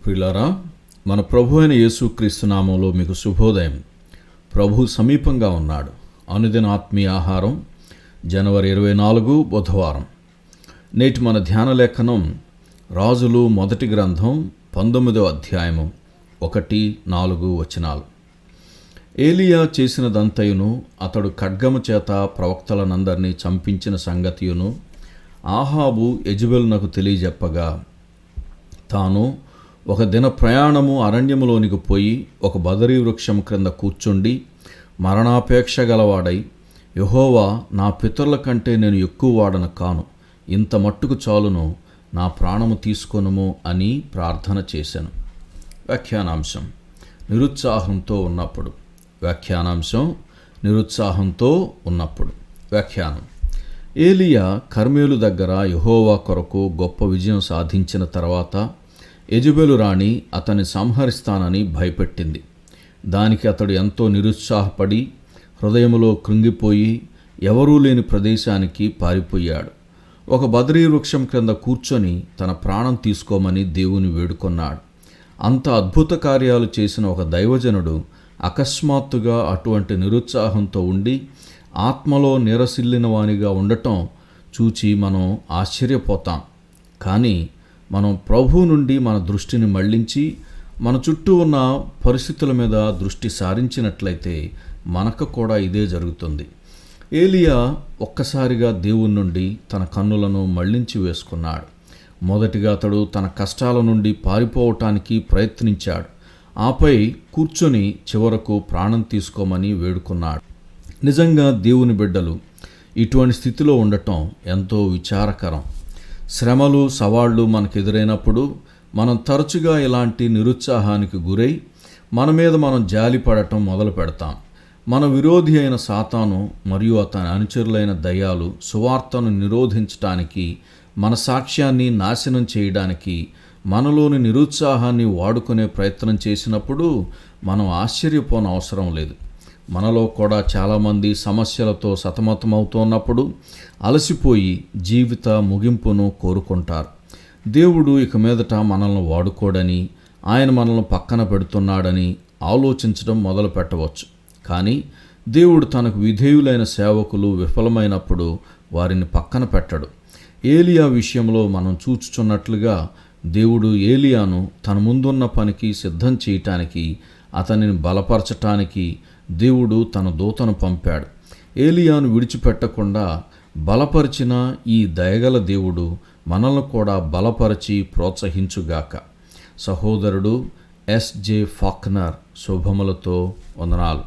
ప్రియులారా, మన ప్రభు అయిన యేసుక్రీస్తు నామంలో మీకు శుభోదయం. ప్రభు సమీపంగా ఉన్నాడు. అనుదిన ఆత్మీయ ఆహారం, జనవరి 24 బుధవారం. నేటి మన ధ్యాన లేఖనం రాజులు మొదటి గ్రంథం 19వ అధ్యాయము 1-4 వచనాలు. ఏలియా చేసినదంతయును, అతడు ఖడ్గము చేత ప్రవక్తలనందరినీ చంపించిన సంగతియును ఆహాబు యెజెబెలునకు తెలియజెప్పగా, తాను ఒక దిన ప్రయాణము అరణ్యములోనికి పోయి ఒక బదరీ వృక్షం క్రింద కూర్చుండి మరణాపేక్ష గలవాడై, యెహోవా, నా పితరుల కంటే నేను ఎక్కువ వాడను కాను, ఇంత మట్టుకు చాలును, నా ప్రాణము తీసుకొనుము అని ప్రార్థన చేశాను. వ్యాఖ్యానాంశం నిరుత్సాహంతో ఉన్నప్పుడు. వ్యాఖ్యానం: ఏలియా కర్మేలు దగ్గర యెహోవా కొరకు గొప్ప విజయం సాధించిన తర్వాత యెజెబెలు రాణి అతన్ని సంహరిస్తానని భయపెట్టింది. దానికి అతడు ఎంతో నిరుత్సాహపడి హృదయములో కృంగిపోయి ఎవరూ లేని ప్రదేశానికి పారిపోయాడు. ఒక బదరీ వృక్షం క్రింద కూర్చొని తన ప్రాణం తీసుకోమని దేవుని వేడుకొన్నాడు. అంత అద్భుత కార్యాలు చేసిన ఒక దైవజనుడు అకస్మాత్తుగా అటువంటి నిరుత్సాహంతో ఉండి ఆత్మలో నీరసిల్లిన వానిగా ఉండటం చూచి మనం ఆశ్చర్యపోతాం. కానీ మనం ప్రభువు నుండి మన దృష్టిని మళ్లించి మన చుట్టూ ఉన్న పరిస్థితుల మీద దృష్టి సారించినట్లయితే మనకు కూడా ఇదే జరుగుతుంది. ఏలియా ఒక్కసారిగా దేవుని నుండి తన కన్నులను మళ్లించి వేసుకున్నాడు. మొదటిగా అతడు తన కష్టాల నుండి పారిపోవటానికి ప్రయత్నించాడు. ఆపై కూర్చొని చివరకు ప్రాణం తీసుకోమని వేడుకున్నాడు. నిజంగా దేవుని బిడ్డలు ఇటువంటి స్థితిలో ఉండటం ఎంతో విచారకరం. శ్రమలు, సవాళ్లు మనకు ఎదురైనప్పుడు మనం తరచుగా ఇలాంటి నిరుత్సాహానికి గురై మన మీద మనం జాలి పడటం మొదలు పెడతాం. మన విరోధి అయిన సాతాను మరియు అతని అనుచరులైన దయ్యాలు సువార్తను నిరోధించటానికి, మన సాక్ష్యాన్ని నాశనం చేయడానికి మనలోని నిరుత్సాహాన్ని వాడుకునే ప్రయత్నం చేసినప్పుడు మనం ఆశ్చర్యపోనవసరం లేదు. మనలో కూడా చాలామంది సమస్యలతో సతమతమవుతున్నప్పుడు అలసిపోయి జీవిత ముగింపును కోరుకుంటారు. దేవుడు ఇక మీదట మనల్ని వాడుకోడని, ఆయన మనల్ని పక్కన పెడుతున్నాడని ఆలోచించడం మొదలు పెట్టవచ్చు. కానీ దేవుడు తనకు విధేయులైన సేవకులు విఫలమైనప్పుడు వారిని పక్కన పెట్టడు. ఏలియా విషయంలో మనం చూచుచున్నట్లుగా దేవుడు ఏలియాను తన ముందున్న పనికి సిద్ధం చేయటానికి, అతనిని బలపరచటానికి దేవుడు తన దూతను పంపాడు. ఏలియాను విడిచిపెట్టకుండా బలపరిచిన ఈ దయగల దేవుడు మనల్ని కూడా బలపరిచి ప్రోత్సహించుగాక. సహోదరుడు S.J. ఫాక్నర్ శుభములతో వందనాలు.